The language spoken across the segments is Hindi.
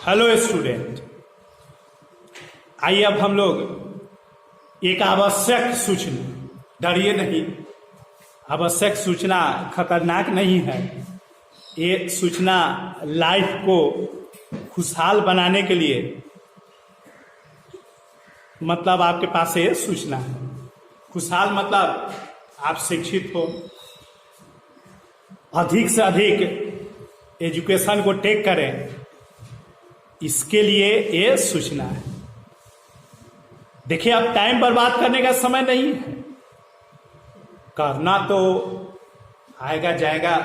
हेलो स्टूडेंट, आइए अब हम लोग एक आवश्यक सूचना, डरिए नहीं, आवश्यक सूचना खतरनाक नहीं है। ये सूचना लाइफ को खुशहाल बनाने के लिए मतलब आपके पास ये सूचना है। खुशहाल मतलब आप शिक्षित हो, अधिक से अधिक एजुकेशन को टेक करें, इसके लिए ये सूचना है। देखिए, अब टाइम बर्बाद करने का समय नहीं है। करना तो आएगा जाएगा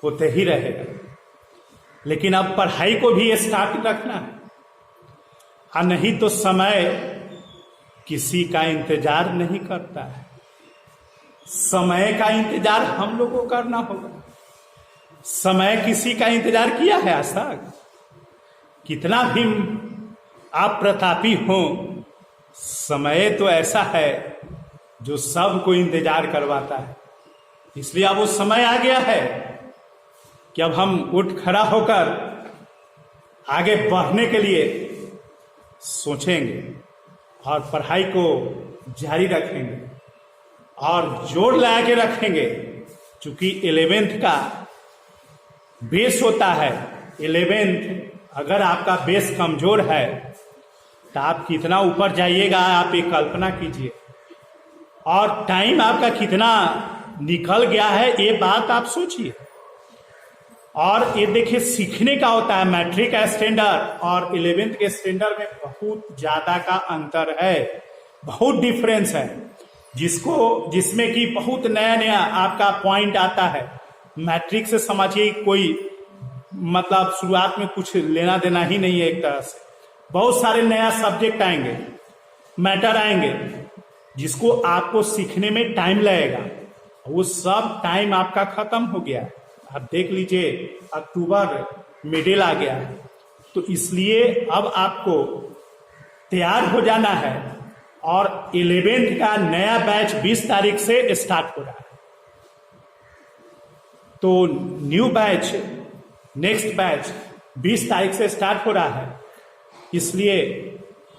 होते ही रहेगा, लेकिन अब पढ़ाई को भी स्टार्ट रखना है। और नहीं तो समय किसी का इंतजार नहीं करता है, समय का इंतजार हम लोगों को करना होगा। समय किसी का इंतजार किया है आज तक? कितना भी आप प्रतापी हो, समय तो ऐसा है जो सबको इंतजार करवाता है। इसलिए अब वो समय आ गया है कि अब हम उठ खड़ा होकर आगे बढ़ने के लिए सोचेंगे और पढ़ाई को जारी रखेंगे और जोर लगा के रखेंगे। क्योंकि 11th का बेस होता है। 11th अगर आपका बेस कमजोर है तो आप कितना ऊपर जाइएगा, आप एक कल्पना कीजिए। और टाइम आपका कितना निकल गया है, ये बात आप सोचिए। और ये देखिए, सीखने का होता है। मैट्रिक स्टैंडर्ड और 11th के स्टैंडर्ड में बहुत ज्यादा का अंतर है, बहुत डिफरेंस है, जिसमें कि बहुत नया नया आपका पॉइंट आता है। मैट्रिक से समझिए कोई मतलब शुरुआत में कुछ लेना देना ही नहीं है। एक तरह से बहुत सारे नया सब्जेक्ट आएंगे, मैटर आएंगे, जिसको आपको सीखने में टाइम लगेगा। वो सब टाइम आपका खत्म हो गया है। आप देख लीजिए, अक्टूबर मिडिल आ गया है। तो इसलिए अब आपको तैयार हो जाना है। और 11th का नया बैच 20 तारीख से स्टार्ट हो रहा है। तो न्यू बैच, नेक्स्ट बैच 20 तारीख से स्टार्ट हो रहा है। इसलिए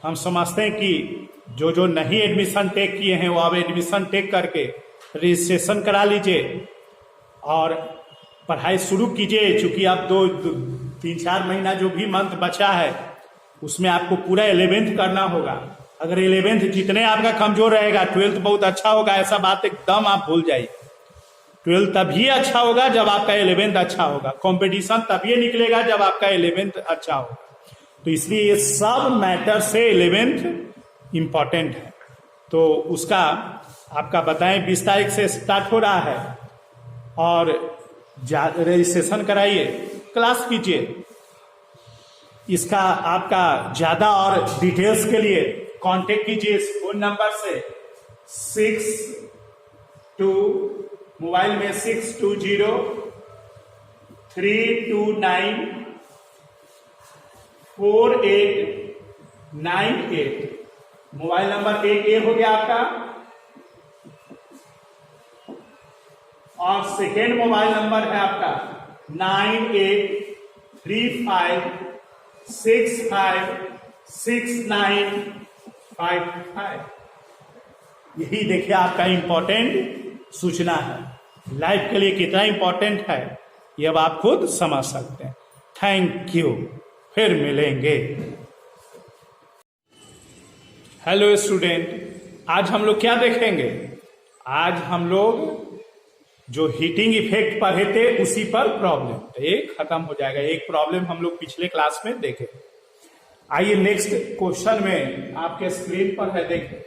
हम समझते हैं कि जो नहीं एडमिशन टेक किए हैं वो अब एडमिशन टेक करके रजिस्ट्रेशन करा लीजिए और पढ़ाई शुरू कीजिए। चूंकि अब 3-4 महीना जो भी मंथ बचा है उसमें आपको पूरा 11th करना होगा। अगर 11th जितने आपका कमजोर रहेगा, 12th बहुत अच्छा होगा, ऐसा बात एकदम आप भूल जाइए। 12th तभी अच्छा होगा जब आपका 11th अच्छा होगा। कंपटीशन तभी निकलेगा जब आपका 11th अच्छा होगा। तो इसलिए ये सब मैटर से 11th इंपॉर्टेंट है। तो उसका आपका बताएं 20 तारीख से स्टार्ट हो रहा है और रजिस्ट्रेशन कराइए, क्लास कीजिए। इसका आपका ज्यादा और डिटेल्स के लिए कांटेक्ट कीजिए इस फोन नंबर से मोबाइल में 6203294898। मोबाइल नंबर एक ये हो गया आपका। और सेकेंड मोबाइल नंबर है आपका 9835656955। यही देखिए आपका इंपॉर्टेंट सूचना है। लाइफ के लिए कितना इंपॉर्टेंट है ये अब आप खुद समझ सकते हैं। थैंक यू, फिर मिलेंगे। हेलो स्टूडेंट, आज हम लोग क्या देखेंगे? आज हम लोग जो हीटिंग इफेक्ट पढ़े थे उसी पर प्रॉब्लम एक खत्म हो जाएगा। एक प्रॉब्लम हम लोग पिछले क्लास में देखे। आइए नेक्स्ट क्वेश्चन में आपके स्क्रीन पर है, देखें।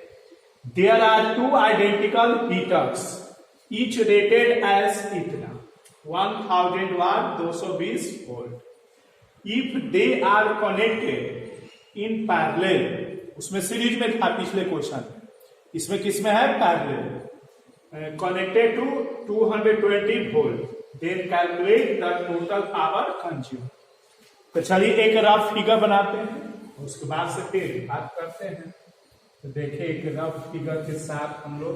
There are 2 identical heaters each rated as इतना 1000 watt 220 volt. If they are connected in parallel, उसमें सीरीज में था पिछले क्वेश्चन, इसमें किसमें है? Parallel. Connected to 220 volt, then calculate the total power consumed। तो चलिए एक रफ फिगर बनाते हैं, उसके बाद से फिर बात करते हैं। तो देखिए एक रफ फिगर के साथ हम लोग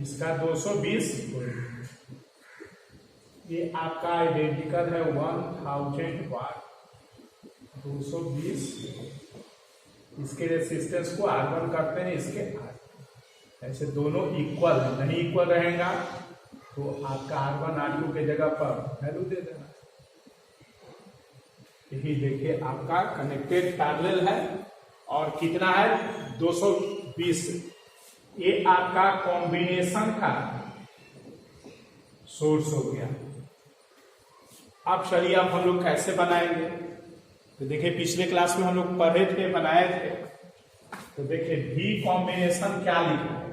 इसका 220 वोल्ट। ये आपका आइडेंटिकल है 1000 वाट 220। इसके रेसिस्टेंस को R1 करते हैं, इसके R। ऐसे दोनों इक्वल है, नहीं इक्वल रहेगा तो आपका R1 R2 के जगह पर वैल्यू दे देना। यही देखिए आपका कनेक्टेड पैरेलल है और कितना है 220। ये आपका कॉम्बिनेशन का सोर्स हो गया। अब चलिए अब हम लोग कैसे बनाएंगे, तो देखिए पिछले क्लास में हम लोग पढ़े थे, बनाए थे। तो देखिए V कॉम्बिनेशन क्या लिखा है,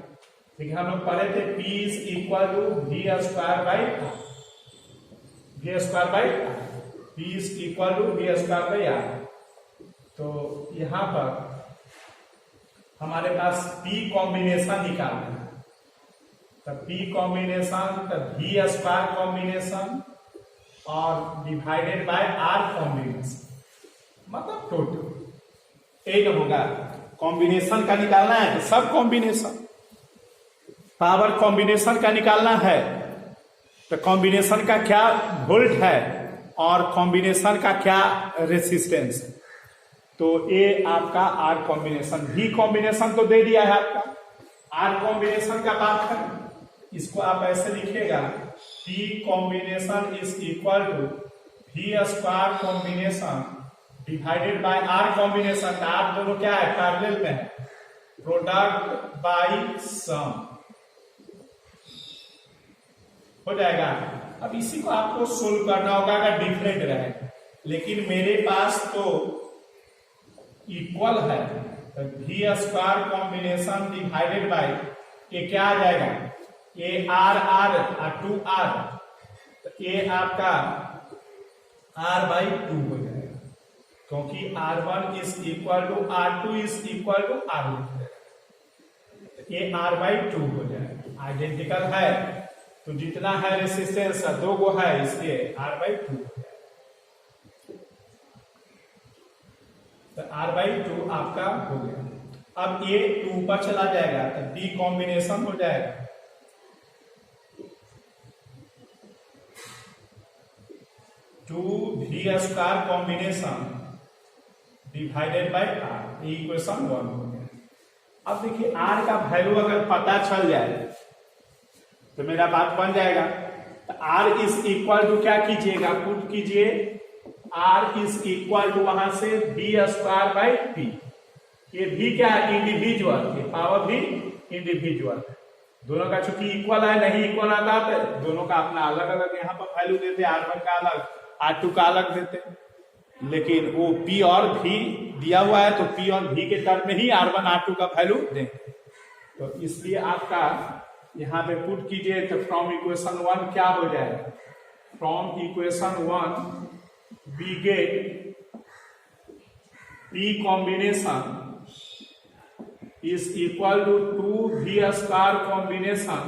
देखिए हम लोग पढ़े थे P is equal to V square by R, V square by R, P is equal to V square by R। तो यहां पर हमारे पास P कॉम्बिनेशन निकालना है, तो P कॉम्बिनेशन तो V स्क्वायर कॉम्बिनेशन और डिवाइडेड बाय R कॉम्बिनेशन, मतलब टोटल 8 होगा। कॉम्बिनेशन का निकालना है तो सब कॉम्बिनेशन, पावर कॉम्बिनेशन का निकालना है तो कॉम्बिनेशन का क्या वोल्ट है और कॉम्बिनेशन का क्या रेसिस्टेंस है। तो ये आपका R कॉम्बिनेशन, V कॉम्बिनेशन तो दे दिया है आपका, R कॉम्बिनेशन का बात है, इसको आप ऐसे लिखिएगा P combination is equal to V square combination divided by R combination. आप दोनों क्या है, पैरेलल में है, प्रोडक्ट बाय सम हो जाएगा। अब इसी को आपको सोल्व करना होगा अगर डिफरेंट रहे, लेकिन मेरे पास तो इक्वल है, तो V square combination divided bye ये क्या आ जाएगा, ये R R और 2R, तो ये आपका R बाई 2 हो जाएगा, क्योंकि R1 is equal to R2 is equal to R1, ये R बाई 2 हो जाएगा। आइडेंटिकल है तो जितना है रेसिस्टेंस 2 गो है, इसलिए R बाई 2 हो जाएगा। तो R बाई 2 आपका हो गया। अब ये 2 पर चला जाएगा तो B कॉम्बिनेशन हो जाएगा, two V square combination divided by R, equation 1 हो गया। अब देखिए R का वैल्यू अगर पता चल जाए तो मेरा बात बन जाएगा। तो R इज इक्वल टू क्या कीजिएगा, पुट कीजिए R इज इक्वल टू वहां से V स्क्वायर बाई P। ये V क्या है, इंडिविजुअल, ये पावर भी इंडिविजुअल, दोनों का चूंकि इक्वल है, नहीं इक्वल आता है दोनों का अपना अलग अलग यहाँ पर वैल्यू देते, R1 का अलग R2 का अलग देते, लेकिन वो P और V दिया हुआ है तो P और V के टर्म में ही R1 R2 का वैल्यू देंगे। तो इसलिए आपका यहाँ पे पुट कीजिए तो फ्रॉम इक्वेशन 1 क्या हो जाएगा, from equation 1 we get P combination is equal to 2V square combination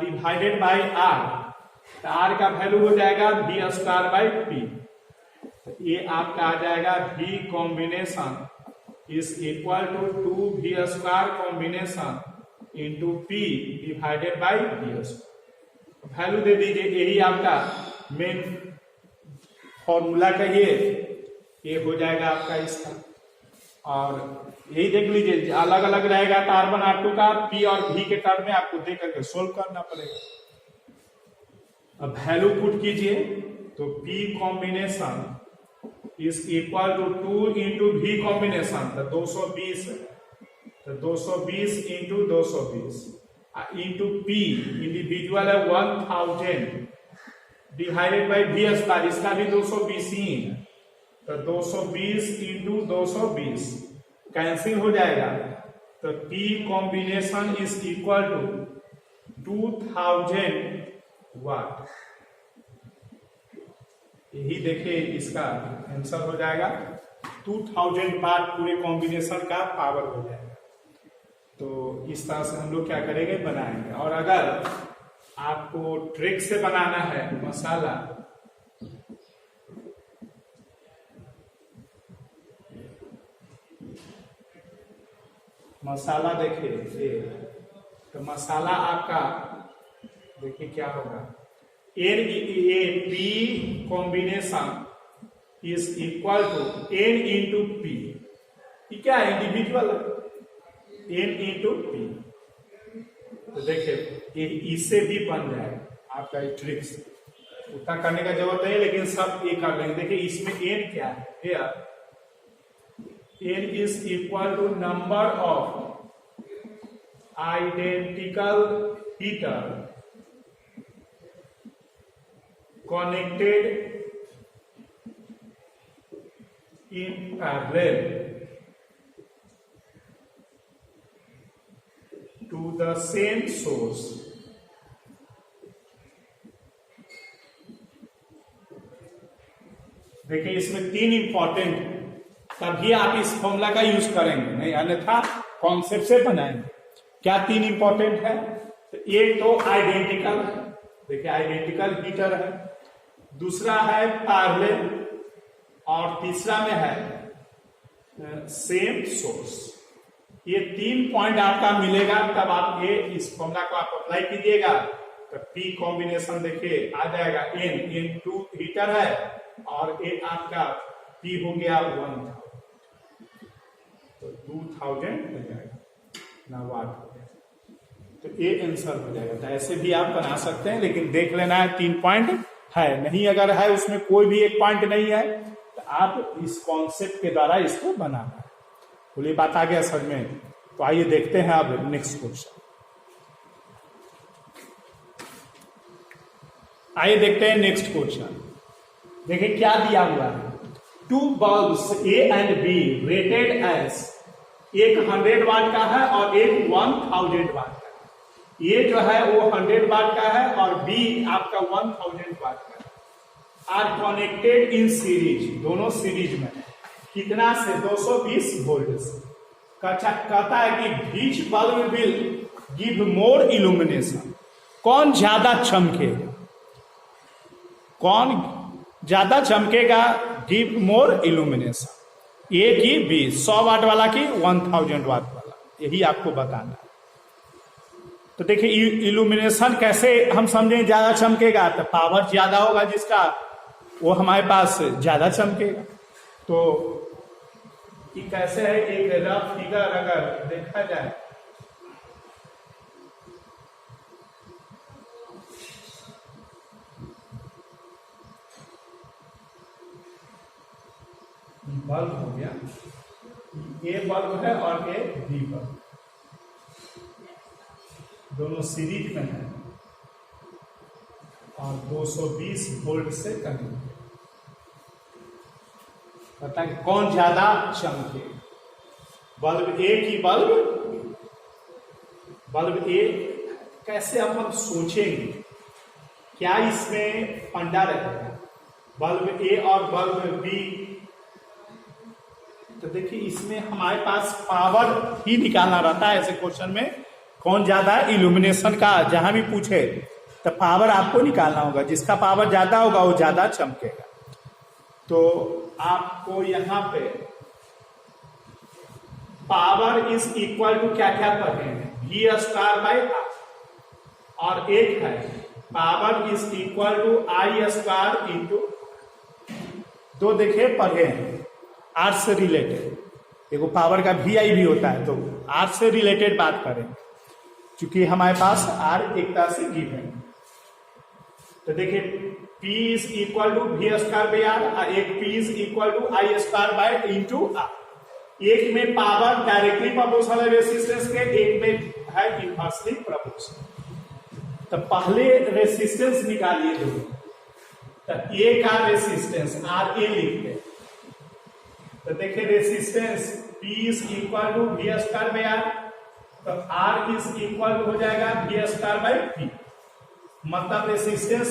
divided by R, तो R का वैल्यू हो जाएगा V स्क्वायर बाई P। ये आपका आ जाएगा V combination is equal to 2V square combination into P divided by V square. Value दे दीजिए, यही आपका मेन फॉर्मूला कहिए, ये हो जाएगा आपका इसका। और यही देख लीजिए अलग अलग रहेगा तो R1 R2 का P और V के टर्म में आपको दे करके सोल्व करना पड़ेगा। अब वैल्यू पुट कीजिए तो P combination is equal to 2 into V combination, तो 220 है, तो 220 इंटू 220 इंटू P इंडिविजुअल है 1000 डिवाइडेड बाई V स्क्वायर, इसका भी 220 ही है, तो 220 इंटू 220 कैंसिल हो जाएगा, तो P combination is equal to 2000 watt. यही देखिए इसका आंसर हो जाएगा 2000 वाट, पूरे कॉम्बिनेशन का पावर हो जाएगा। तो इस तरह से हम लोग क्या करेंगे, बनाएंगे। और अगर आपको ट्रिक से बनाना है मसाला, मसाला देखिए तो मसाला आपका देखिए क्या होगा, NaP combination is equal to N into P. क्या है, इंडिविजुअल N इंटू पी। तो देखिए इससे भी बन जाएगा आपका ट्रिक्स, उतना करने का जरूरत नहीं, लेकिन सब ये कर लेंगे। देखिए इसमें N क्या है, N is equal to number of identical heater connected in parallel to the same source. देखिए इसमें तीन इंपॉर्टेंट, तभी आप इस फॉर्मूला का यूज करेंगे, नहीं अन्यथा कॉन्सेप्ट से बनाएंगे। क्या तीन इंपॉर्टेंट है, तो एक तो आइडेंटिकल है, देखिए आइडेंटिकल हीटर है, दूसरा है पैरेलल, और तीसरा में है सेम सोर्स। ये तीन पॉइंट आपका मिलेगा, तब आप ये इस फॉर्मूला को आप अप्लाई कीजिएगा, तो पी कॉम्बिनेशन देखिए आ जाएगा, N 2 हीटर है और ये आपका पी हो गया 1000, तो 2000 हो जाएगा ना वाट हो गया, तो ये आंसर हो जाएगा। तो ऐसे भी आप बना सकते हैं, लेकिन देख लेना है 3 पॉइंट है, नहीं अगर है उसमें कोई भी एक पॉइंट नहीं है तो आप इस कॉन्सेप्ट के द्वारा इसको बनाना है। बोलिए बात आ गया समझ में? तो आइए देखते हैं अब नेक्स्ट क्वेश्चन। आइए देखते हैं नेक्स्ट क्वेश्चन। देखिए क्या दिया हुआ है, 2 bulbs A and B rated as, एक 100 वाट का है और एक 1000 वाट का है। ये जो है वो 100 वाट का है और B आपका 1000 वाट का है। आर कनेक्टेड इन सीरीज, दोनों सीरीज में, कितना से 220 वोल्ट से। कहता है कि बीच bulb will give more illumination, कौन ज्यादा चमकेगा, कौन ज्यादा चमकेगा, गिव मोर इल्यूमिनेशन, ए की बी, 100 वाट वाला की 1000 वाट वाला, यही आपको बताना है। तो देखिए इल्यूमिनेशन कैसे हम समझें ज्यादा चमकेगा, तो पावर ज्यादा होगा जिसका वो हमारे पास ज्यादा चमकेगा। तो ये कैसे है, एक रफ फिगर अगर देखा जाए, बल्ब हो गया, ए बल्ब है और ए बी बल्ब, दोनों सीरीज में है और 220 वोल्ट से कनेक्ट। पता है कौन ज्यादा चमके, बल्ब ए की बल्ब ए। कैसे अपन सोचेंगे, क्या इसमें फंडा रहेगा, बल्ब ए और बल्ब बी। तो देखिए इसमें हमारे पास पावर ही निकालना रहता है ऐसे क्वेश्चन में, कौन ज्यादा इल्यूमिनेशन का जहां भी पूछे तो पावर आपको निकालना होगा, जिसका पावर ज्यादा होगा वो ज्यादा चमकेगा। तो आपको यहां पे पावर इज इक्वल टू क्या क्या पढ़े हैं, वी स्क्वायर बाई आर, और एक है power is equal to I square into, दो देखे पढ़े हैं आर से रिलेटेड, देखो पावर का भी आई भी होता है, तो आर से रिलेटेड बात करें, क्योंकि हमारे पास आर एक तरह से गिवन है। तो देखिए P is equal to V square by R, एक P is equal to I square by into R. एक में पावर डायरेक्टली प्रोपोर्शनल है रेसिस्टेंस के, एक में है इनवर्सली प्रोपोर्शनल। तो पहले रेसिस्टेंस निकालिए दो, तो ए का रेसिस्टेंस आर ए लिखते हैं। तो देखिए resistance P is equal to V square by R, तो R इज इक्वल हो जाएगा वी स्क्वायर बाई पी, मतलब रेसिस्टेंस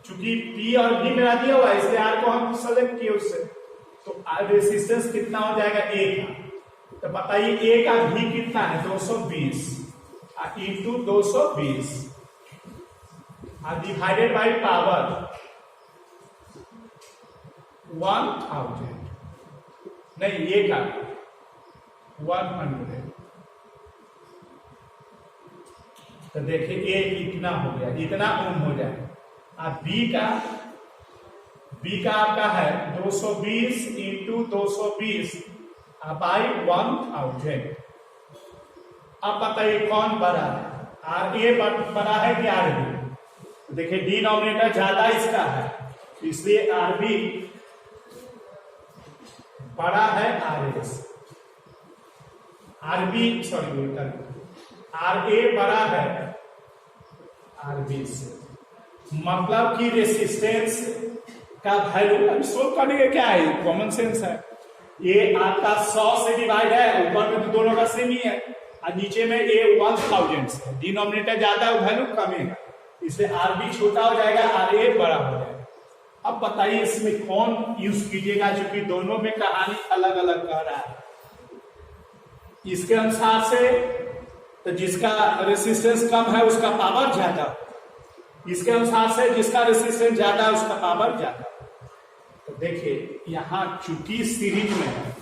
चूंकि P और V मिला दिया हुआ है इसलिए R को हम सेलेक्ट किए उससे, तो रेसिस्टेंस कितना हो जाएगा A का। तो बताइए A का V कितना है 220 इंटू 220 डिवाइडेड बाई पावर 1000, नहीं A का 100, तो देखिए ए इतना हो गया, इतना ओम हो जाए। अब बी का आपका है 220 इंटू 220 बाई 1000। अब बताइए कौन बड़ा है, आर ए बड़ा है कि आर बी? देखिए डिनोमिनेटर ज्यादा इसका है, इसलिए आर बी बड़ा है आर ए से। R B sorry R A बड़ा है आर बी से, मतलब कि रेसिस्टेंस का वैल्यू अभी सोल्व करने का क्या है, कॉमन सेंस है। ये आपका 100 से डिवाइड है, ऊपर में तो दोनों का सेम ही है, और नीचे में ये 1000 से, डिनोमिनेटर ज्यादा है वैल्यू कम है, इसलिए आर बी छोटा हो जाएगा, आर ए बड़ा हो जाएगा। अब बताइए इसमें कौन यूज कीजिएगा, क्योंकि दोनों में कहानी अलग अलग कह रहा है। इसके अनुसार से तो जिसका रेसिस्टेंस कम है उसका पावर ज्यादा, इसके अनुसार से जिसका रेसिस्टेंस ज्यादा है उसका पावर ज्यादा। तो देखिए यहां चूंकि सीरीज में है,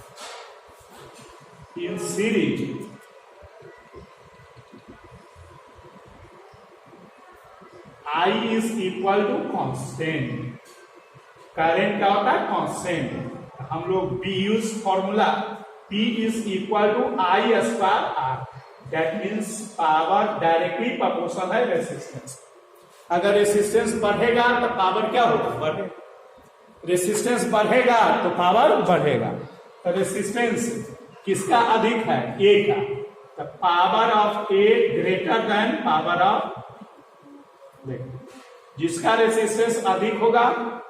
in series I is equal to constant, current क्या होता है कांस्टेंट। हम लोग बी use formula P is equal to I square R, that means power directly proportional है रेसिस्टेंस। अगर रेसिस्टेंस बढ़ेगा तो पावर क्या होगा, बढ़ेगा। रेसिस्टेंस बढ़ेगा तो पावर बढ़ेगा। तो रेसिस्टेंस किसका अधिक है, ए का, तो power of A greater than power of, जिसका रेसिस्टेंस अधिक होगा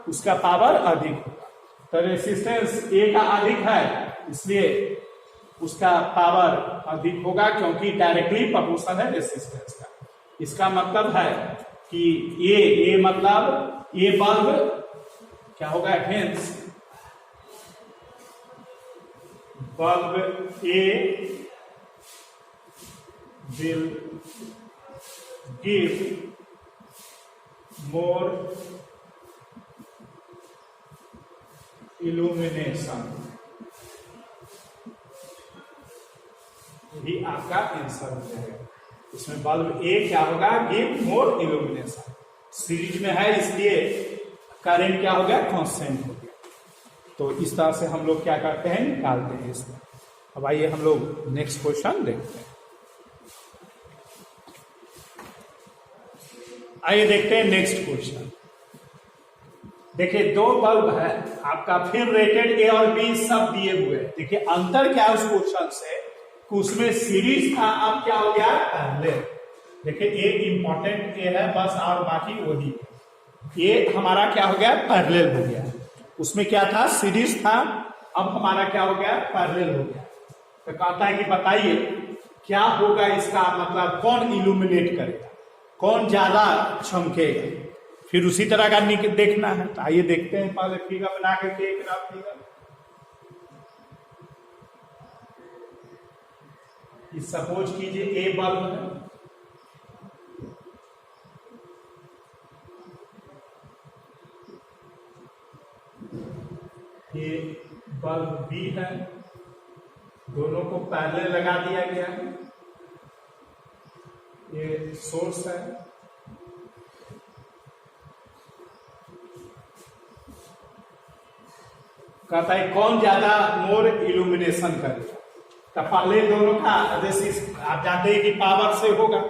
उसका पावर अधिक होगा। तो रेसिस्टेंस ए का अधिक है इसलिए उसका पावर अधिक होगा, क्योंकि डायरेक्टली प्रोपोर्शनल है रेसिस्टेंस का। इसका मतलब है कि ए मतलब ए बल्ब क्या होगा, hence bulb A will give more illumination, यही आपका आंसर हो जाएगा। इसमें बल्ब ए क्या होगा, गिव मोर इल्यूमिनेशन। सीरीज में है इसलिए करंट क्या हो गया, कांस्टेंट हो गया। तो इस तरह से हम लोग क्या करते हैं, निकालते हैं इसमें। अब आइए हम लोग नेक्स्ट क्वेश्चन देखते हैं। आइए देखते हैं नेक्स्ट क्वेश्चन। देखिए दो बल्ब है आपका, फिर रेटेड ए और बी सब दिए हुए हैं। देखिए अंतर क्या है उस क्वेश्चन से, उसमें सीरीज था, अब क्या हो गया, पैरेलल। देखिए ए इंपॉर्टेंट ए है बस, और बाकी वही। ये हमारा क्या हो गया, पैरेलल हो गया। उसमें क्या था, सीरीज था, अब हमारा क्या हो गया, पैरेलल हो गया। तो कहता है कि बताइए क्या होगा इसका मतलब, कौन इल्यूमिनेट करेगा, कौन ज्यादा चमकेगा। फिर उसी तरह का देखना है। तो आइए देखते हैं, पहले फिगर बना करके एक ग्राफ फिगर। सपोज कीजिए ए बल्ब है, ये बल्ब बी है, दोनों को पैरेलल लगा दिया गया है। ये सोर्स है, कहता है कौन ज्यादा मोर इल्यूमिनेशन करेगा। तो पहले दोनों का आप जानते हैं कि पावर से होगा,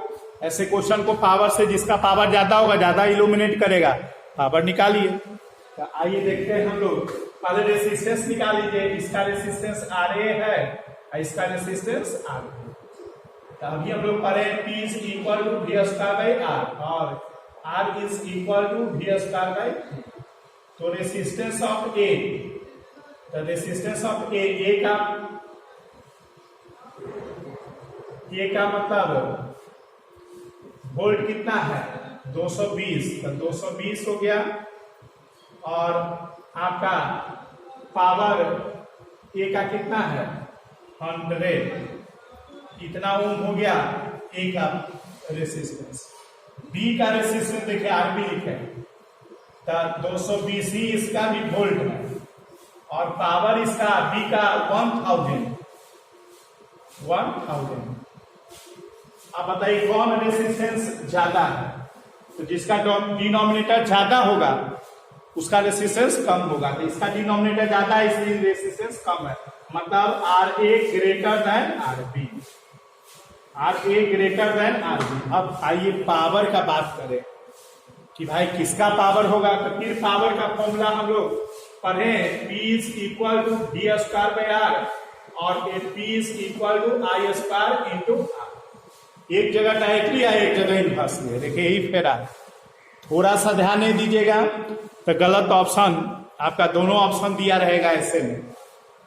ऐसे क्वेश्चन को पावर से, जिसका पावर ज्यादा होगा ज्यादा इल्यूमिनेट करेगा। पावर निकालिए। तो आइए देखते हैं हम लोग, पहले रेसिस्टेंस निकाल लीजिए। इसका रेसिस्टेंस आर ए है और इसका रेसिस्टेंस आर बी। तो अभी हम लोग पढ़े P is equal to V square by R, और R is equal to V square by. तो रेसिस्टेंस ऑफ ए, तो रेसिस्टेंस ऑफ ए का मतलब वोल्ट कितना है, 220। तो 220 हो गया, और आपका पावर ए का कितना है, 100। इतना ओम हो गया ए का रेसिस्टेंस। बी का रेसिस्टेंस देखिए आर बी लिखे, तो 220 ही इसका भी वोल्ट है, और पावर इसका बी का 1000। अब बताइए कौन रेसिस्टेंस ज्यादा है, तो जिसका डिनोमिनेटर ज्यादा होगा उसका रेसिस्टेंस कम होगा। तो इसका डिनोमिनेटर ज्यादा है इसलिए रेसिस्टेंस कम है, मतलब R A greater than R B, R A greater than R B. अब आइए पावर का बात करें कि भाई किसका पावर होगा, तो फिर पावर का फॉर्मूला हम लोग पढ़े, P is equal to D square by R और P is equal to I square into R. एक जगह डायरेक्टली है एक जगह इनवर्सली है, देखिए यही फेरा है। थोड़ा सा ध्यान नहीं दीजिएगा तो गलत ऑप्शन आपका, दोनों ऑप्शन दिया रहेगा ऐसे में,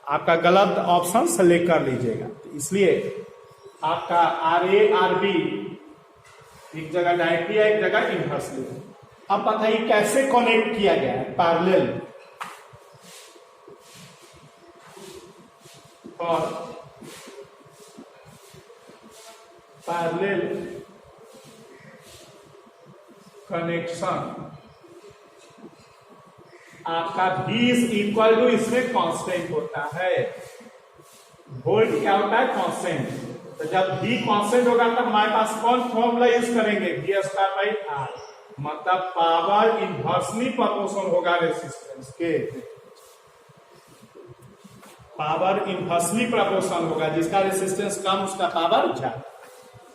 आपका गलत ऑप्शन सेलेक्ट कर लीजिएगा। तो इसलिए आपका आर ए आर बी एक जगह डायरेक्टली है एक जगह इनवर्सली है। अब बताइए कैसे कनेक्ट किया गया है, पैरेलल और पैरेलल कनेक्शन। आपका V इज इक्वल टू, इसमें कांस्टेंट होता है, वोल्ट क्या होता है कांस्टेंट। तो जब V कांस्टेंट होगा तो हमारे पास कौन फॉर्मूला यूज करेंगे, V स्क्वायर बाई आर, मतलब पावर इनवर्सली प्रोपोर्शनल होगा रेसिस्टेंस के, पावर इनवर्सली प्रोपोर्शनल होगा, जिसका रेसिस्टेंस कम उसका पावर ज्यादा।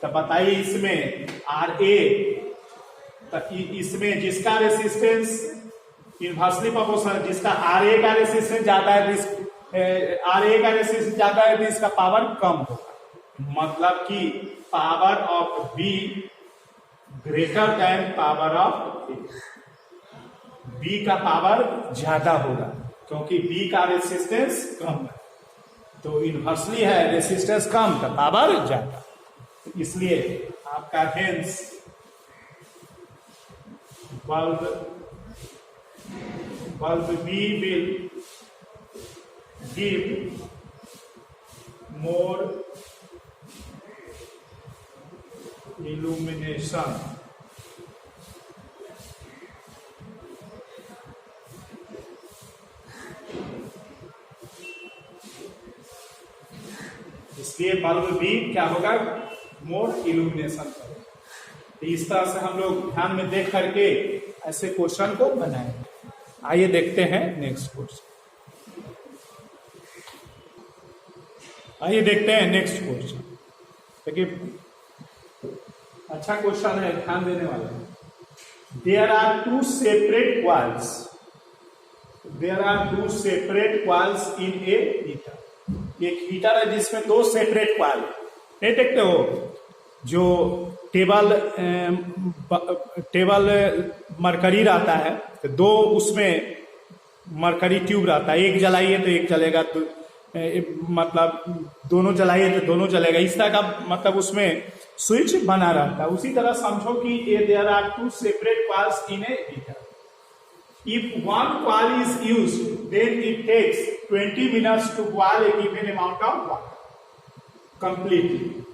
तो बताइए इसमें आर ए, तो इसमें जिसका रेसिस्टेंस इनवर्सली प्रोपोर्शनल, जिसका आर ए का रेसिस्टेंस ज्यादा है, आर ए का रेसिस्टेंस ज्यादा है तो इसका पावर कम होगा, मतलब कि power of B greater than power of A, B का पावर ज्यादा होगा क्योंकि बी का रेसिस्टेंस कम है, तो इनवर्सली है रेसिस्टेंस कम तो पावर ज्यादा, इसलिए आपका hence bulb B will give more illumination. इसलिए बल्ब भी क्या होगा, मोर इल्यूमिनेशन करेगा। तो इस तरह से हम लोग ध्यान में देख करके ऐसे क्वेश्चन को बनाएंगे। आइए देखते हैं नेक्स्ट क्वेश्चन, आइए देखते हैं नेक्स्ट क्वेश्चन। देखिए अच्छा क्वेश्चन है, ध्यान देने वाला है। There are two separate coils, there are two separate coils in a heater. एक हीटर है जिसमें दो सेपरेट कॉइल, नहीं देखते हो जो टेबल मरकरी रहता है, तो दो उसमें मरकरी ट्यूब रहता है, एक जलाइए तो एक जलेगा, तो मतलब दोनों जलाइए तो दोनों जलेगा, इस तरह का मतलब उसमें स्विच बना रहता है। उसी तरह समझो कि there are two separate coils in a heater. If one coil is used, then it takes 20 minutes to boil a given amount of water completely.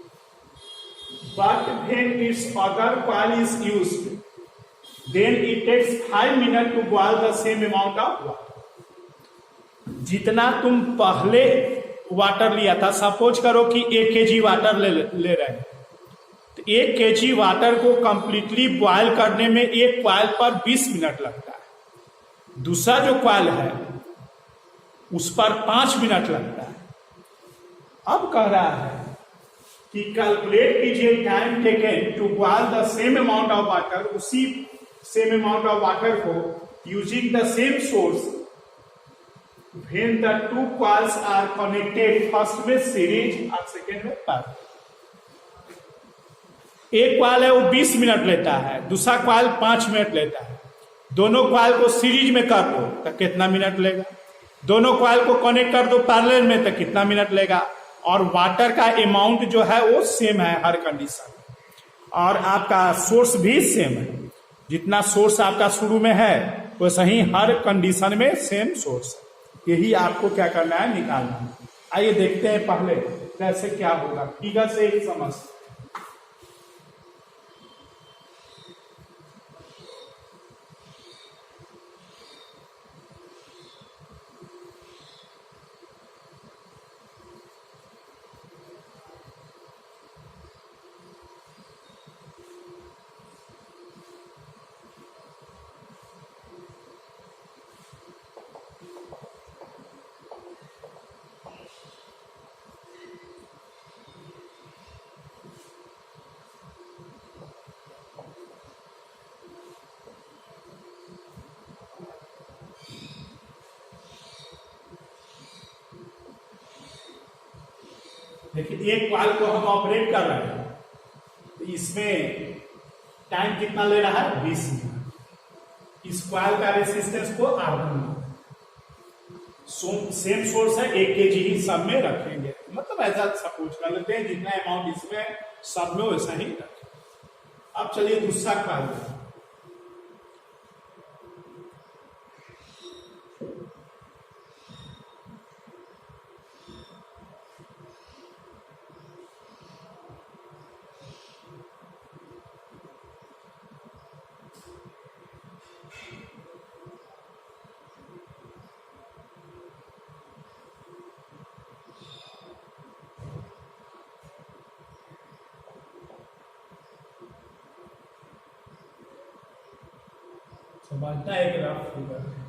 But when its other coil is used, then it takes 5 minutes to boil the same amount of water. जितना तुम पहले वाटर लिया था, सपोज करो कि 1 kg वाटर ले रहे हैं, तो 1 kg वाटर को कंप्लीटली बॉयल करने में एक कॉइल पर 20 मिनट लगता है, दूसरा जो कॉइल है उस पर 5 मिनट लगता है। अब कह रहा है कि कैलकुलेट कीजिए time taken to boil the same amount of water, उसी सेम अमाउंट ऑफ वाटर को using the same source when the two coils are connected, first में सीरीज और सेकेंड में पैरेलल। एक कॉइल है वो 20 मिनट लेता है, दूसरा कॉइल 5 मिनट लेता है। दोनों कॉइल को सीरीज में कर दो तो कितना मिनट लेगा, दोनों कॉइल को कनेक्ट कर दो पैरेलल में तो कितना मिनट लेगा, और वाटर का अमाउंट जो है वो सेम है हर कंडीशन में, और आपका सोर्स भी सेम है, जितना सोर्स आपका शुरू में है वैसे ही हर कंडीशन में सेम सोर्स है। यही आपको क्या करना है, निकालना है। आइए देखते हैं पहले कैसे क्या होगा, फिगर से ही समझते। देखिए एक कॉइल को हम ऑपरेट कर रहे हैं तो इसमें टाइम कितना ले रहा है 20 मिनट। इस कॉइल का रेसिस्टेंस को R1 सेम सोर्स है 1 kg ही सब में रखेंगे, मतलब ऐसा सपोज कर लेते हैं जितना अमाउंट इसमें सब में वैसा ही रखें। अब चलिए दूसरा कॉइल समझना एक रफ फिगर है।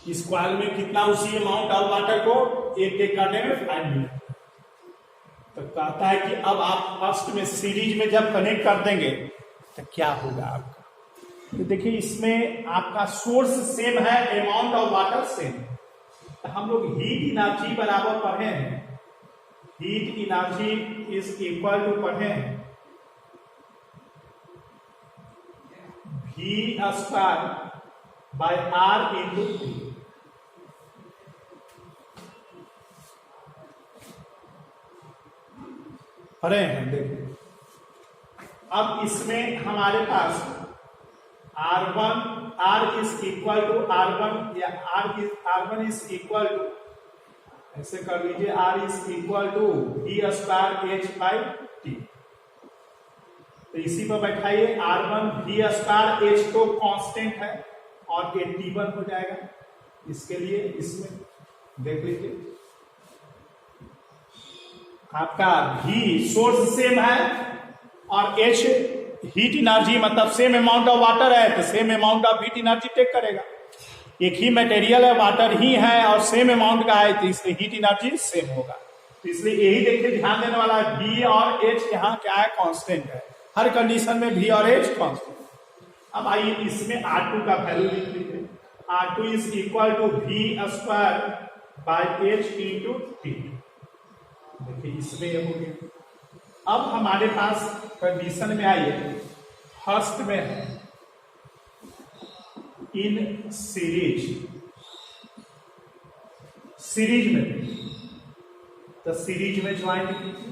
इस कॉइल में कितना उसी अमाउंट ऑफ वाटर को एक करने में 5 मिनट। तो कहता है कि अब आप फर्स्ट में सीरीज में जब कनेक्ट कर देंगे तो क्या होगा आपका। तो देखिए इसमें आपका सोर्स सेम है, अमाउंट ऑफ वाटर सेम। तो हम लोग हीट एनर्जी बराबर पढ़े हैं, heat energy is equal to पढ़े हैं V² bye R into T। पढ़े हैं देखिए। अब इसमें हमारे पास R is equal to R1 या R1 इज इक्वल टू, ऐसे कर लीजिए, R is equal to V² H by T। तो इसी पर बैठाइए, R1 V² H तो कांस्टेंट है और ये T1 हो जाएगा। इसके लिए इसमें देख लीजिए आपका V सोर्स सेम है और H हीट एनर्जी, मतलब सेम अमाउंट ऑफ वाटर है तो same amount of heat energy take करेगा। एक ही मटेरियल है, वाटर ही है और सेम अमाउंट का है तो इसलिए हीट एनर्जी सेम होगा। तो इसलिए यही देखिए ध्यान देने वाला है, V और H यहाँ क्या है, कांस्टेंट है। हर कंडीशन में V और H कांस्टेंट। अब आइए इसमें R2 का वैल्यू लिख लीजिए। R2 is equal to V² by H into T। देखिए इसमें ये हो गया। अब हमारे पास कंडीशन में आइए, फर्स्ट में है इन सीरीज में, तो सीरीज में ज्वाइन कीजिए।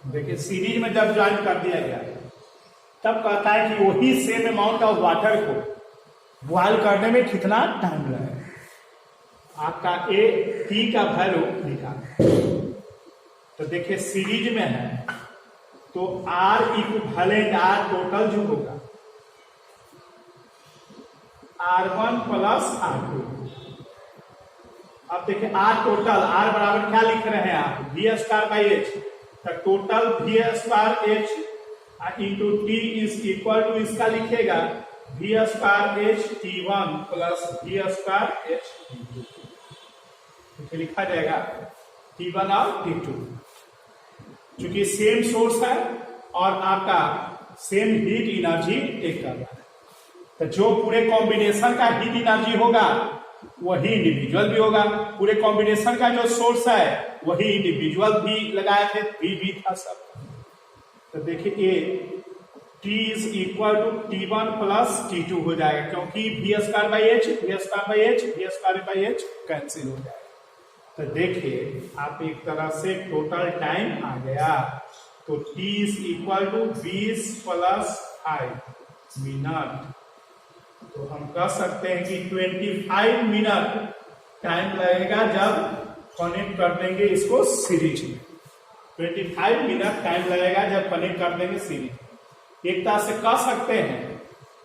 देखिए सीरीज में जब ज्वाइन कर दिया गया तब कहता है कि वही सेम अमाउंट ऑफ वाटर को बॉयल करने में कितना टाइम लगेगा। आपका T का वैल्यू लिखा, तो देखिए सीरीज में है तो आर इक्विवेलेंट, आर टोटल जो होगा R1 प्लस R2। अब देखिए आर टोटल, आर बराबर क्या लिख रहे हैं आप, वी स्क्वायर बाई एच, तो total V square H into T is equal to, इसका लिखेगा V square H T1 plus V square H T2, लिखा जाएगा T1 और T2, क्योंकि सेम सोर्स है और आपका सेम हीट एनर्जी टेक कर रहा है। तो जो पूरे कॉम्बिनेशन का हीट एनर्जी होगा वही इंडिविजुअल भी होगा, पूरे कॉम्बिनेशन का जो सोर्स है वही इंडिविजुअल भी लगाए थे, भी था सब। तो देखिए ये T is equal to T1 plus T2 हो जाएगा, क्योंकि V square by H, V square by H, V square by H cancel हो जाएगा। तो देखिए आप एक तरह से टोटल टाइम आ गया, तो T is equal to 20 plus 5 minute, तो हम कह सकते हैं कि 25 मिनट टाइम लगेगा जब कनेक्ट कर देंगे इसको सीरीज में। 25 मिनट टाइम लगेगा जब कनेक्ट कर देंगे सीरीज। एक तरह से कह सकते हैं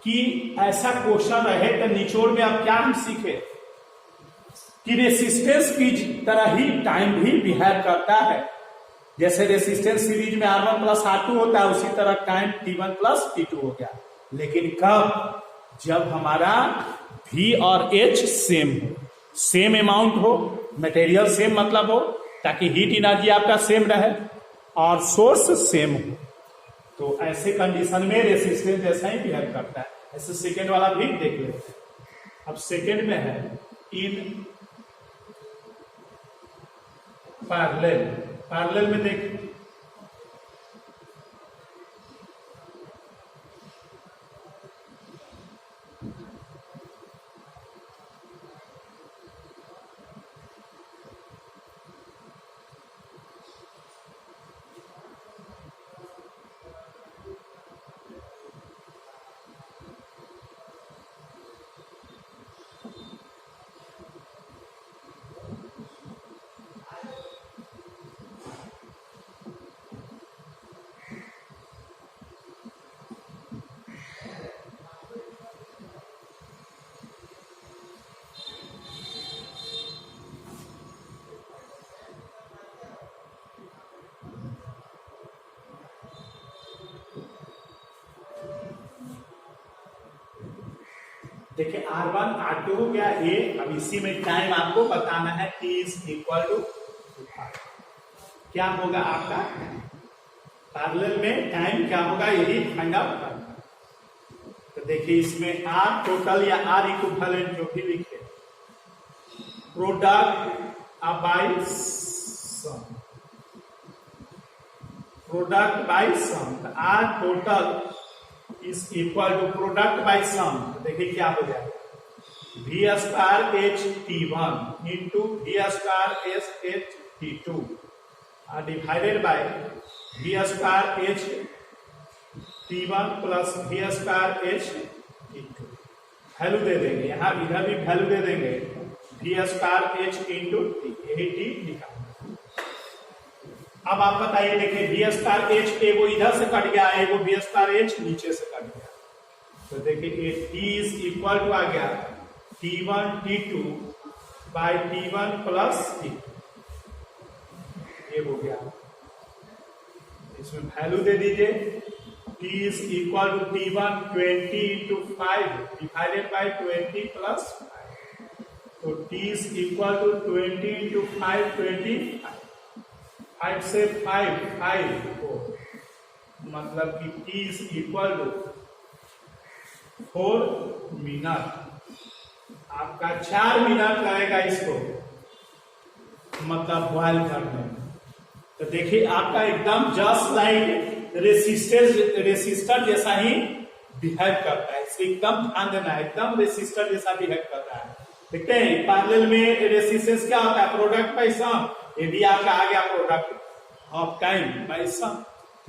कि ऐसा क्वेश्चन रहे तो निचोड़ में अब क्या हम सीखे कि रेसिस्टेंस की तरह ही टाइम भी बिहेव करता है। जैसे रेसिस्टेंस सीरीज में R1 प्लस R2 होता है, उसी तरह टाइम T1 प्लस T2 हो गया। लेकिन कब, जब हमारा V और H सेम हो, सेम अमाउंट हो, मटेरियल सेम मतलब हो, ताकि हीट एनर्जी आपका सेम रहे और सोर्स सेम हो, तो ऐसे कंडीशन में रेसिस्टेंस जैसा ही बिहेव करता है। ऐसे सेकेंड वाला भी देख लेते हैं। अब सेकेंड में है इन पैरेलल, पैरेलल में देख देखिए R1 R2 हो गया ए। अब इसी में टाइम आपको बताना है, T इज इक्वल टू क्या होगा आपका पैरेलल में टाइम क्या होगा, यही फाइंड आउट करना। तो देखिए इसमें R टोटल या R इक्विवेलेंट जो भी लिखे, product by sum, product by sum, R total is equal to product by sum. देखिए क्या हो जाएगा, V square H T1 into V square H T2 divided by V square H T1 plus V square H T2। Value दे देंगे, यहाँ इधर भी वैल्यू दे देंगे, V square H into T, यही टी लिखा। अब आप बताइए, देखिए वी स्क्वायर एच एगो इधर से कट गया, एगो वी स्क्वायर एच नीचे से कट गया, तो देखिए T इज इक्वल टू आ गया T1 T2 by T1 plus T2, ये हो गया। इसमें वैल्यू दे दीजिए, T is equal to T1 20 into 5 divided by 20 plus 5, तो T is equal to 20 into 5 25, 5 से 5 4, मतलब कि T is equal to 4 minute. आपका 4 मिनट लगेगा इसको मतलब बॉयल करने में। तो देखिए आपका एकदम जस्ट लाइक रेसिस्टर जैसा ही बिहेव करता है, इसको एकदम ध्यान देना है, एकदम रेसिस्टर जैसा बिहेव करता है। देखते हैं पैरेलल में रेसिस्टेंस क्या होता है, प्रोडक्ट बाय सम, ये भी आपका आ गया प्रोडक्ट ऑफ टाइम बाय सम।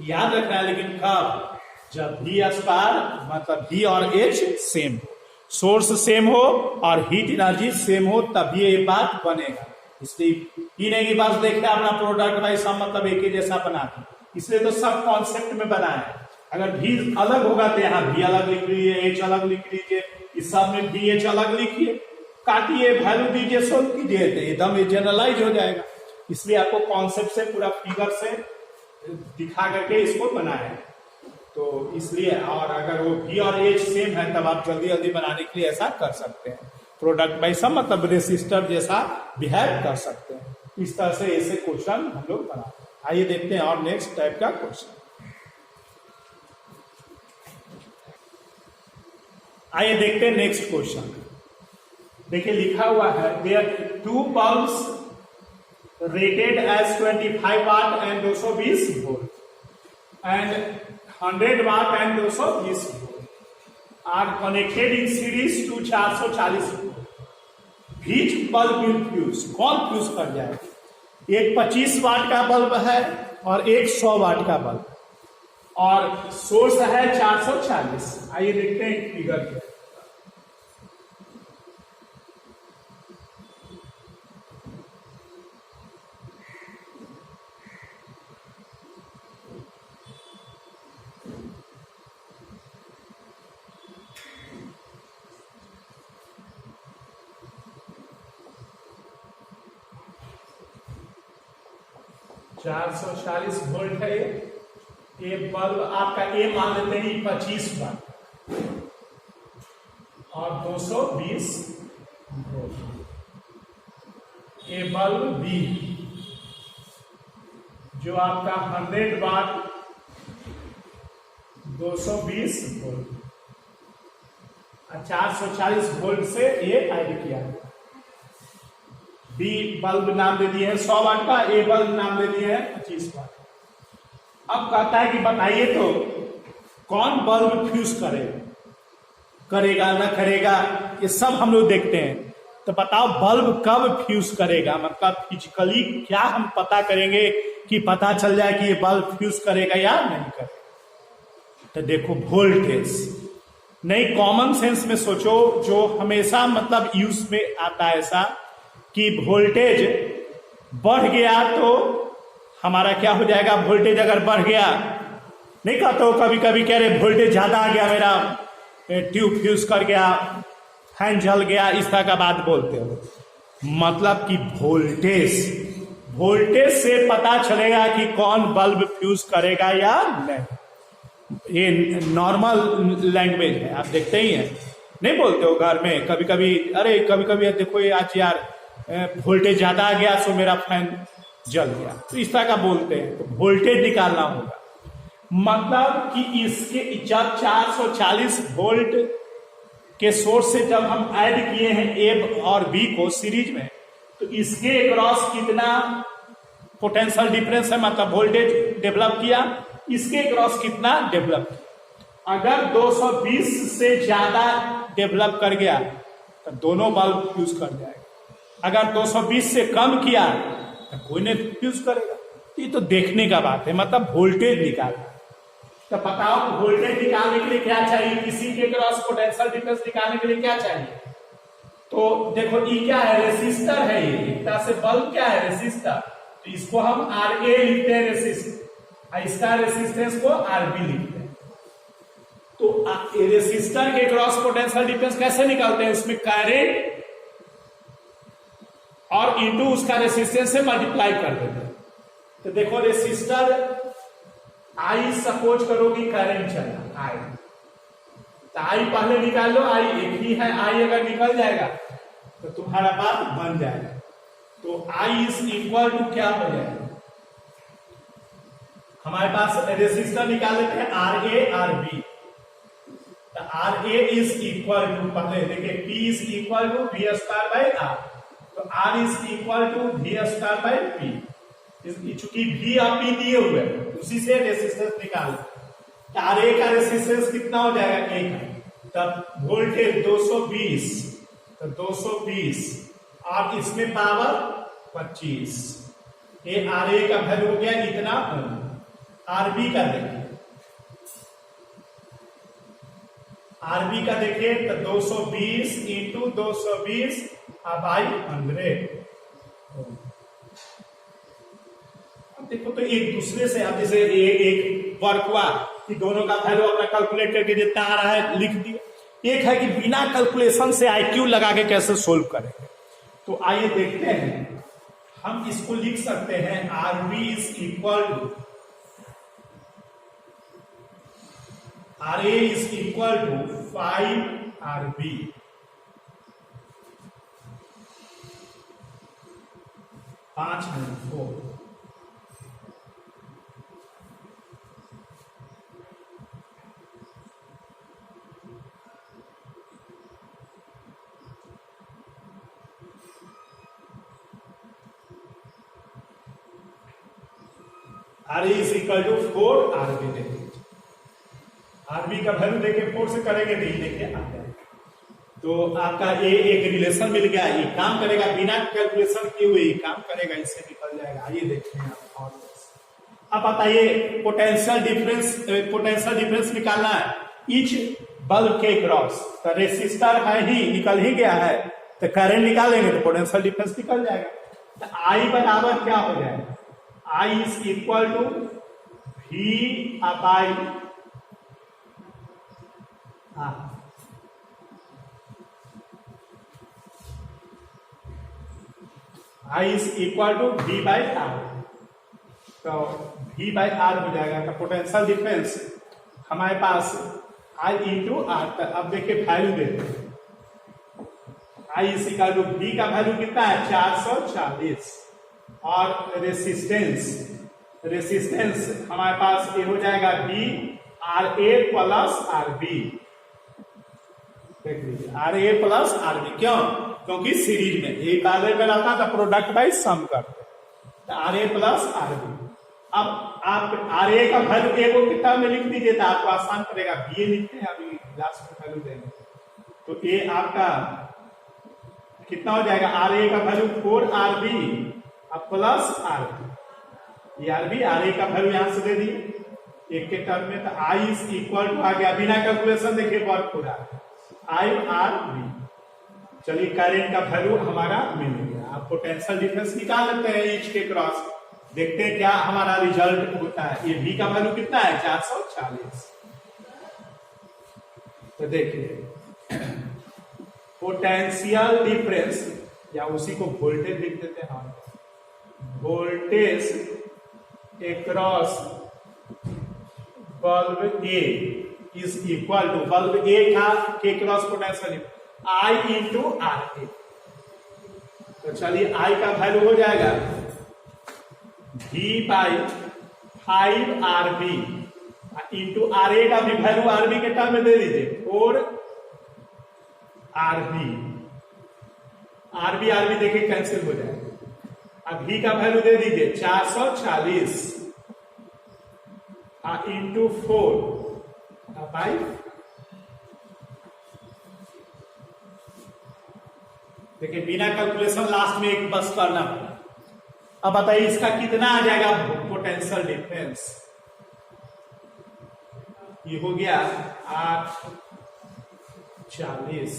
याद रखना है लेकिन कब, जब V स्क्वायर मतलब V और H सेम हो, सोर्स सेम हो और हीट एनर्जी सेम हो, तभी ये बात बनेगा। इसलिए ये नहीं कि बस देखे अपना प्रोडक्ट बाय सम मतलब एक ही जैसा बना दे, इसलिए तो सब कॉन्सेप्ट में बना है। अगर भी अलग होगा तो यहाँ भी अलग लिख लीजिए, एच अलग लिख लीजिए, इस सब में भी एच अलग लिखिए, काटिए, वैल्यू दीजिए, सोल्व कीजिए, तो एकदम जनरलाइज हो जाएगा। इसलिए आपको कॉन्सेप्ट से पूरा फिगर से दिखा करके इसको बनाया है। तो इसलिए, और अगर वो भी और एच सेम है तब आप जल्दी जल्दी बनाने के लिए ऐसा कर सकते हैं। प्रोडक्ट बाई सम मतलब रेसिस्टर जैसा बिहेव कर सकते हैं। इस तरह से ऐसे क्वेश्चन हम लोग बनाते हैं। आइए देखते हैं और नेक्स्ट टाइप का क्वेश्चन। आइए देखते हैं नेक्स्ट क्वेश्चन। देखिए लिखा हुआ है, there two bulbs rated as 25 watt and 220 volt and 100 watt and 220 volt are connected in series to 440 volt. Which bulb will fuse? कौन फ्यूज कर जाएगा? एक 25 वाट का बल्ब है और एक 100 वाट का बल्ब, और सोर्स है 440। आइए देखते हैं फिगर क्या। चार 440 वोल्ट है ये बल्ब आपका, ए मान लेते हैं 25 वाट और 220 वोल्ट। ये बल्ब बी जो आपका 100 वाट 220 वोल्ट 440 वोल्ट से ये ऐड किया। बी बल्ब नाम दे दिए हैं 100 वाट का, ए बल्ब नाम दे दिए हैं 25 वाट। अब कहता है कि बताइए तो कौन बल्ब फ्यूज करेगा ना करेगा, ये सब हम लोग देखते हैं। तो बताओ बल्ब कब फ्यूज करेगा, मतलब फिजिकली क्या हम पता करेंगे कि पता चल जाए कि ये बल्ब फ्यूज करेगा या नहीं करेगा। तो देखो वोल्टेज, नहीं कॉमन सेंस में सोचो, जो हमेशा मतलब यूज में आता है ऐसा कि वोल्टेज बढ़ गया तो हमारा क्या हो जाएगा। वोल्टेज अगर बढ़ गया, नहीं कहते हो कभी कभी कह रहे वोल्टेज ज्यादा आ गया, मेरा ट्यूब फ्यूज कर गया, फैन जल गया, इस तरह का बात बोलते हो। मतलब कि वोल्टेज से पता चलेगा कि कौन बल्ब फ्यूज करेगा या नहीं। ये नॉर्मल लैंग्वेज है, आप देखते ही हैं, नहीं बोलते हो घर में कभी कभी, अरे कभी कभी देखो ये आज यार वोल्टेज ज्यादा आ गया सो मेरा फैन जल गया, तो इस तरह का बोलते हैं। तो वोल्टेज निकालना होगा, मतलब कि इसके जब 440 वोल्ट के सोर्स से जब हम ऐड किए हैं ए और बी को सीरीज में, तो इसके क्रॉस कितना पोटेंशियल डिफरेंस है, मतलब वोल्टेज डेवलप किया, इसके क्रॉस कितना डेवलप किया। अगर 220 से ज्यादा डेवलप कर गया तो दोनों बल्ब फ्यूज कर जाएगा। अगर 220 से कम किया तो कोई नहीं फ्यूज करेगा। ये तो देखने का बात है, मतलब वोल्टेज निकालना। तो बताओ वोल्टेज निकालने के लिए क्या चाहिए, किसी के क्रॉस पोटेंशियल डिफरेंस निकालने के लिए क्या चाहिए। तो देखो ई क्या है, रेसिस्टर है। ये एक तरह से बल्ब क्या है, रेसिस्टर। तो इसको हम आर ए लिखते हैं रेसिस्टर, इसका रेसिस्टेंस को आर बी लिखते हैं। तो रेसिस्टर के क्रॉस पोटेंशियल डिफरेंस कैसे निकालते हैं, उसमें करंट और इंटू उसका रेसिस्टेंस से मल्टीप्लाई कर देते हैं। तो देखो रेसिस्टर आई सपोज करो कि करंट चला आई, तो आई पहले निकाल लो, आई एक ही है, आई अगर निकल जाएगा तो तुम्हारा बात बन जाएगा। तो आई इज इक्वल टू क्या हो जाएगा, हमारे पास रेसिस्टर निकाल लेते हैं आर ए आर बी। तो R A is equal to, पहले देखिए P is equal to V square by R, तो R is equal to V square by P. चूंकि वी और पी दिए हुए उसी से रेसिस्टेंस निकाल, आर ए का रेसिस्टेंस कितना हो जाएगा, एक है। तब वोल्टेज 220, तो 220 और इसमें पावर 25, ये आर ए का वैल्यू हो गया इतना। आरबी का देखिए, आरबी का देखिए तो 220 इंटू 220 बाई 100। देखो तो एक दूसरे से आप जैसे एक वर्क हुआ कि दोनों का वैल्यू अपना कैलकुलेट करके जितना आ रहा है लिख दिया। एक है कि बिना कैलकुलेशन से आईक्यू लगा के कैसे सोल्व करेंगे। तो आइए देखते हैं, हम इसको लिख सकते हैं RB is equal to RA is equal to 5RB। पांच में 4। RA is equal to 4 RB दे दीजिए। RB का वैल्यू देखिए 4 से करेंगे तो ये देखिए आ जाएगा। तो आपका ये एक रिलेशन मिल गया, ये काम करेगा बिना कैलकुलेशन किए हुए, काम करेगा, इससे निकल जाएगा। आइए देखते हैं आप। अब बताइए पोटेंशियल डिफरेंस निकालना है ईच बल्ब के क्रॉस। तो रेसिस्टर है ही, निकल ही गया है, तो करंट निकालेंगे तो पोटेंशियल डिफरेंस निकल जाएगा। तो I बराबर क्या हो जाएगा? I is equal to V by I is equal to V by R। तो V बाई R हो जाएगा। तो पोटेंशियल डिफरेंस हमारे पास I इंटू आर। अब देखिए वैल्यू देते हैं। I is equal to V का वैल्यू कितना है? 440। और रेसिस्टेंस हमारे पास ये हो जाएगा V RA प्लस RB। देख लीजिए RA प्लस RB, क्यों? क्योंकि सीरीज में ये पैरेलल में रहता था, प्रोडक्ट बाई सम करते, तो RA प्लस RB। अब आप RA का वैल्यू ए को कितना में लिख दीजिए तो आपको आसान पड़ेगा। BA लिखते हैं, अभी लास्ट में वैल्यू देंगे। तो ये आपका कितना हो जाएगा? RA का वैल्यू 4 RB प्लस RB। ये RB RA का वैल्यू यहां से दे दिए एक के टर्म में। तो I इज इक्वल टू आ गया, बिना कैलकुलेशन देखिए वर्क हो रहा है, IRB। चलिए करंट का वैल्यू हमारा मिल गया। आप पोटेंशियल डिफरेंस निकाल लेते हैं ईच के क्रॉस, देखते हैं क्या हमारा रिजल्ट होता है। ये V का वैल्यू कितना है? 440। तो देखिए पोटेंशियल डिफरेंस, या उसी को वोल्टेज लिख देते हैं हम, voltage across bulb A is equal to bulb A का के cross potential I into RA। तो चलिए I का वैल्यू हो जाएगा V by 5RB into RA का भी वैल्यू RB के टर्म में दे दीजिए 4 RB देखिए कैंसिल हो जाएगा। अब V का वैल्यू दे दीजिए 440 इंटू 4 बाई, देखिए बिना कैलकुलेशन लास्ट में एक बस करना पड़ा। अब बताइए इसका कितना आ जाएगा पोटेंशियल डिफरेंस? ये हो गया 840।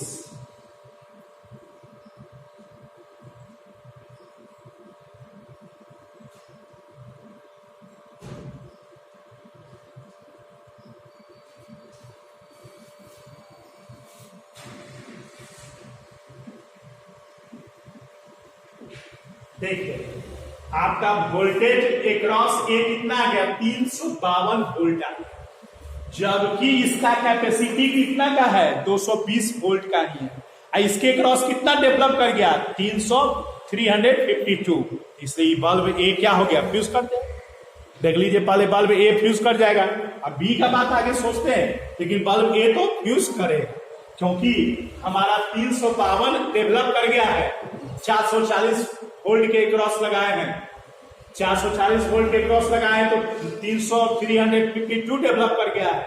देखिए आपका वोल्टेज अक्रॉस ए कितना आ गया? 352 वोल्ट आ गया, जबकि इसका कैपेसिटी कितना का है? 220 वोल्ट का ही है। इसके क्रॉस कितना डेवलप कर गया? 352। इसलिए बल्ब ए क्या हो गया? फ्यूज कर दिया। देख लीजिए पहले बल्ब ए फ्यूज कर जाएगा, अब बी का बात आगे सोचते हैं, लेकिन बल्ब ए तो फ्यूज करेगा क्योंकि हमारा 352 डेवलप कर गया है। 440 वोल्ट के क्रॉस लगाए हैं, 440 वोल्ट के क्रॉस लगाए हैं तो 352 डेवलप कर गया है।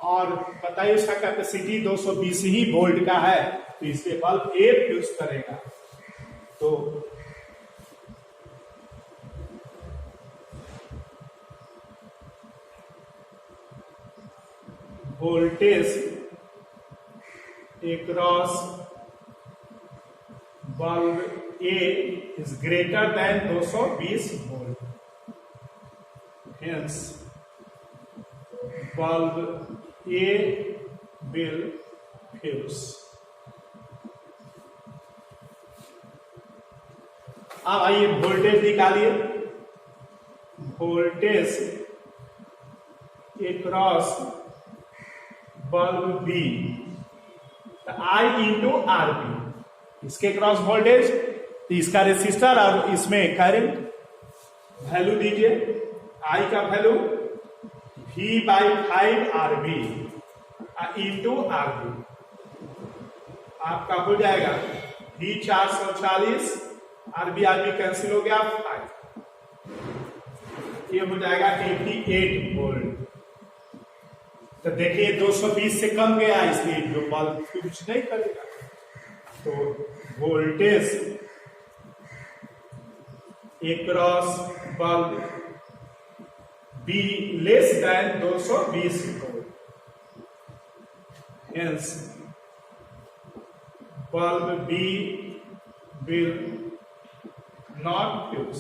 और बताइए उसका कैपेसिटी 220 ही वोल्ट का है, तो इसलिए बल्ब ए फ्यूज करेगा। तो voltage across bulb A is greater than 220 volt. hence bulb A will fuse. अब आइए वोल्टेज निकालिए। Voltage across bulb B, I into R B, इसके क्रॉस वोल्टेज, इसका रेसिस्टर और इसमें करंट। वैल्यू दीजिए, I का value V/5 R B into R B, आपका हो जाएगा V 440, आर बी कैंसिल हो गया 5, ये हो जाएगा 88 वोल्ट। तो देखिए 220 से कम गया, इसलिए जो बल्ब कुछ नहीं करेगा। तो voltage across bulb B less than 220 volt, hence bulb B will not fuse.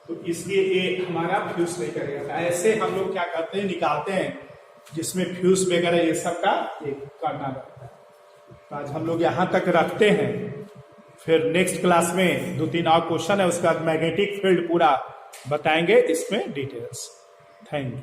तो इसलिए ये हमारा फ्यूज नहीं करेगा। ऐसे हम लोग क्या करते हैं, निकालते हैं जिसमें फ्यूज वगैरह ये सब का एक करना रहता है। तो आज हम लोग यहां तक रखते हैं, फिर नेक्स्ट क्लास में 2-3 और क्वेश्चन है, उसके बाद मैग्नेटिक फील्ड पूरा बताएंगे इसमें डिटेल्स। Thank you.